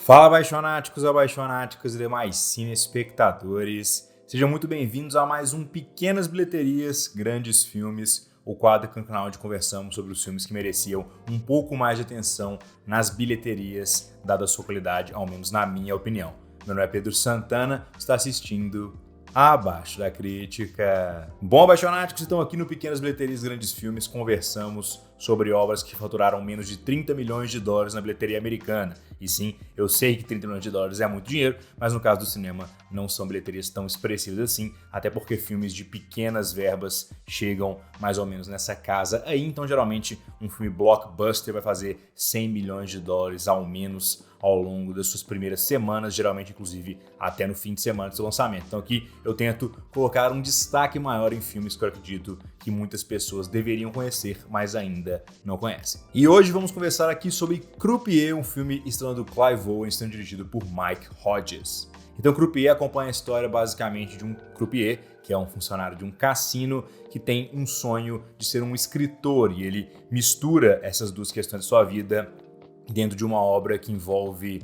Fala, abaixonáticos e demais cinespectadores. Sejam muito bem-vindos a mais um Pequenas Bilheterias, Grandes Filmes, o quadro aqui no canal onde conversamos sobre os filmes que mereciam um pouco mais de atenção nas bilheterias, dada a sua qualidade, ao menos na minha opinião. Meu nome é Pedro Santana, está assistindo Abaixo da Crítica. Bom, abaixonáticos, estão aqui no Pequenas Bilheterias Grandes Filmes, conversamos sobre obras que faturaram menos de 30 milhões de dólares na bilheteria americana. E sim, eu sei que 30 milhões de dólares é muito dinheiro, mas no caso do cinema não são bilheterias tão expressivas assim, até porque filmes de pequenas verbas chegam mais ou menos nessa casa aí. Então, geralmente, um filme blockbuster vai fazer 100 milhões de dólares ao menos ao longo das suas primeiras semanas, geralmente, inclusive, até no fim de semana do seu lançamento. Então aqui eu tento colocar um destaque maior em filmes que eu acredito que muitas pessoas deveriam conhecer, mas ainda não conhecem. E hoje vamos conversar aqui sobre Croupier, um filme estrelando Clive Owen, sendo dirigido por Mike Hodges. Então Croupier acompanha a história basicamente de um croupier, que é um funcionário de um cassino que tem um sonho de ser um escritor, e ele mistura essas duas questões de sua vida dentro de uma obra que envolve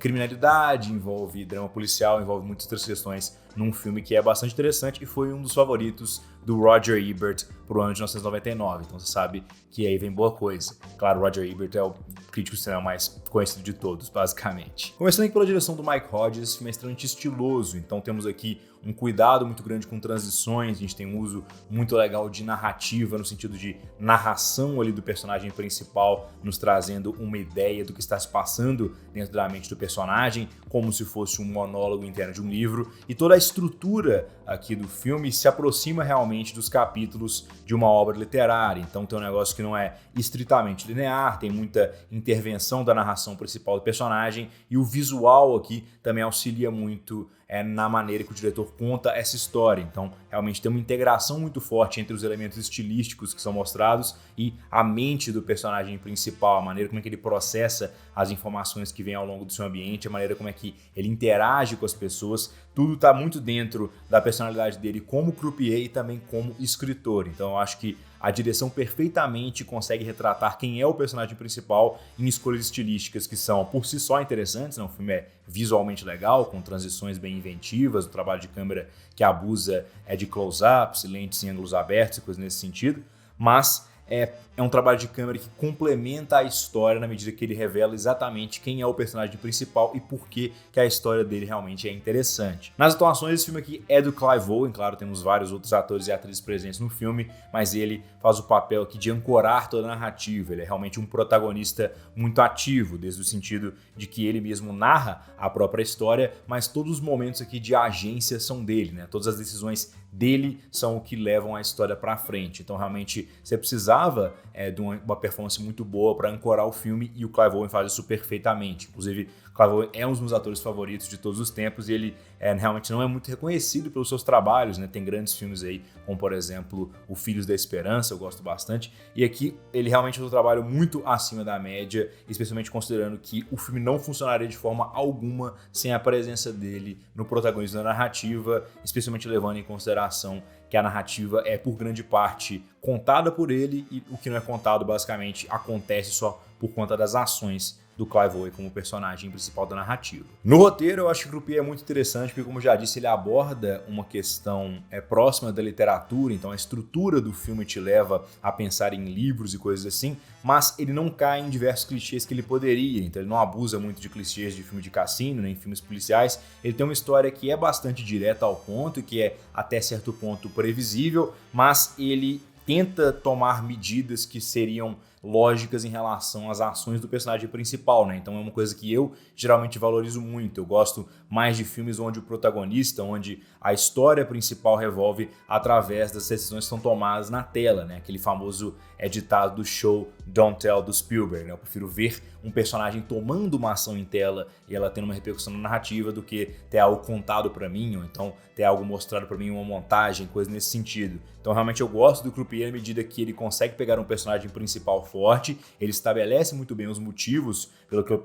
criminalidade, envolve drama policial, envolve muitas outras questões num filme que é bastante interessante e foi um dos favoritos do Roger Ebert pro ano de 1999. Então você sabe que aí vem boa coisa. Claro, Roger Ebert é o crítico de cinema mais conhecido de todos, basicamente. Começando aqui pela direção do Mike Hodges, esse filme é extremamente estiloso. Então temos aqui um cuidado muito grande com transições, a gente tem um uso muito legal de narrativa, no sentido de narração ali do personagem principal, nos trazendo uma ideia do que está se passando dentro da mente do personagem, como se fosse um monólogo interno de um livro, e toda a estrutura aqui do filme se aproxima realmente dos capítulos de uma obra literária. Então tem um negócio que não é estritamente linear, tem muita intervenção da narração principal do personagem, e o visual aqui também auxilia muito na maneira que o diretor conta essa história. Então realmente tem uma integração muito forte entre os elementos estilísticos que são mostrados e a mente do personagem principal, a maneira como é que ele processa as informações que vêm ao longo do seu ambiente, a maneira como é que ele interage com as pessoas. Tudo está muito dentro da personalidade dele como croupier e também como escritor. Então eu acho que a direção perfeitamente consegue retratar quem é o personagem principal em escolhas estilísticas que são por si só interessantes, né? O filme é visualmente legal, com transições bem inventivas, o trabalho de câmera que abusa de close-ups, lentes em ângulos abertos e coisas nesse sentido, mas é um trabalho de câmera que complementa a história na medida que ele revela exatamente quem é o personagem principal e por que a história dele realmente é interessante. Nas atuações, esse filme aqui é do Clive Owen, claro, temos vários outros atores e atrizes presentes no filme, mas ele faz o papel aqui de ancorar toda a narrativa. Ele é realmente um protagonista muito ativo, desde o sentido de que ele mesmo narra a própria história, mas todos os momentos aqui de agência são dele, né? Todas as decisões dele são o que levam a história para frente. Então realmente você precisava de uma performance muito boa para ancorar o filme, e o Clive Owen faz isso perfeitamente. Inclusive, Clive Owen é um dos meus atores favoritos de todos os tempos, e ele realmente não é muito reconhecido pelos seus trabalhos, né? Tem grandes filmes aí, como por exemplo O Filhos da Esperança, eu gosto bastante, e aqui ele realmente faz um trabalho muito acima da média, especialmente considerando que o filme não funcionaria de forma alguma sem a presença dele no protagonismo da narrativa, especialmente levando em consideração que a narrativa é, por grande parte, contada por ele, e o que não é contado, basicamente, acontece só por conta das ações do Clive Owen como personagem principal da narrativa. No roteiro, eu acho que o Croupier é muito interessante, porque, como eu já disse, ele aborda uma questão próxima da literatura, então a estrutura do filme te leva a pensar em livros e coisas assim, mas ele não cai em diversos clichês que ele poderia, então ele não abusa muito de clichês de filme de cassino, nem filmes policiais. Ele tem uma história que é bastante direta ao ponto e que é, até certo ponto, previsível, mas ele tenta tomar medidas que seriam lógicas em relação às ações do personagem principal, né? Então é uma coisa que eu geralmente valorizo muito. Eu gosto mais de filmes onde o protagonista, onde a história principal revolve através das decisões que são tomadas na tela, né? Aquele famoso ditado do show Don't Tell do Spielberg, né? Eu prefiro ver um personagem tomando uma ação em tela e ela tendo uma repercussão na narrativa do que ter algo contado para mim, ou então ter algo mostrado para mim, uma montagem, coisa nesse sentido. Então realmente eu gosto do Croupier à medida que ele consegue pegar um personagem principal forte, ele estabelece muito bem os motivos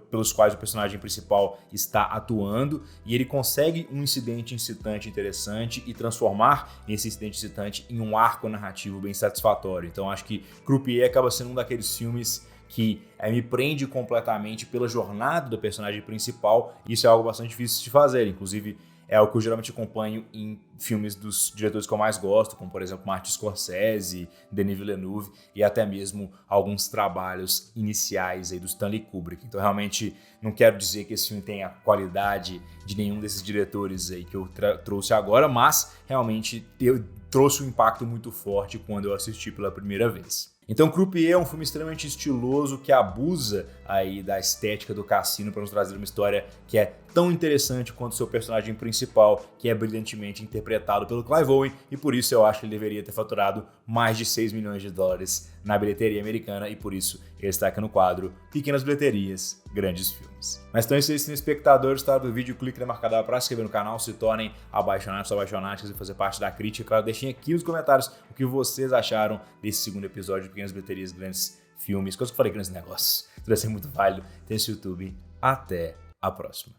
pelos quais o personagem principal está atuando, e ele consegue um incidente incitante interessante e transformar esse incidente incitante em um arco narrativo bem satisfatório. Então acho que Croupier acaba sendo um daqueles filmes que me prende completamente pela jornada do personagem principal. Isso é algo bastante difícil de fazer, inclusive é o que eu geralmente acompanho em filmes dos diretores que eu mais gosto, como por exemplo Martin Scorsese, Denis Villeneuve e até mesmo alguns trabalhos iniciais aí do Stanley Kubrick. Então realmente não quero dizer que esse filme tenha a qualidade de nenhum desses diretores aí que eu trouxe agora, mas realmente trouxe um impacto muito forte quando eu assisti pela primeira vez. Então, Croupier é um filme extremamente estiloso que abusa aí da estética do cassino para nos trazer uma história que é tão interessante quanto seu personagem principal, que é brilhantemente interpretado pelo Clive Owen, e por isso eu acho que ele deveria ter faturado mais de 6 milhões de dólares na bilheteria americana, e por isso ele está aqui no quadro Pequenas Bilheterias, Grandes Filmes. Mas então, se esse espectador está do vídeo, clique na marcadora para se inscrever no canal, se tornem apaixonados ou apaixonadas e fazer parte da crítica. Claro, deixem aqui nos comentários o que vocês acharam desse segundo episódio de Pequenas Bilheterias, Grandes Filmes. Coisa que eu falei, grandes negócios. Tudo vai ser muito válido. Tem esse YouTube. Até a próxima.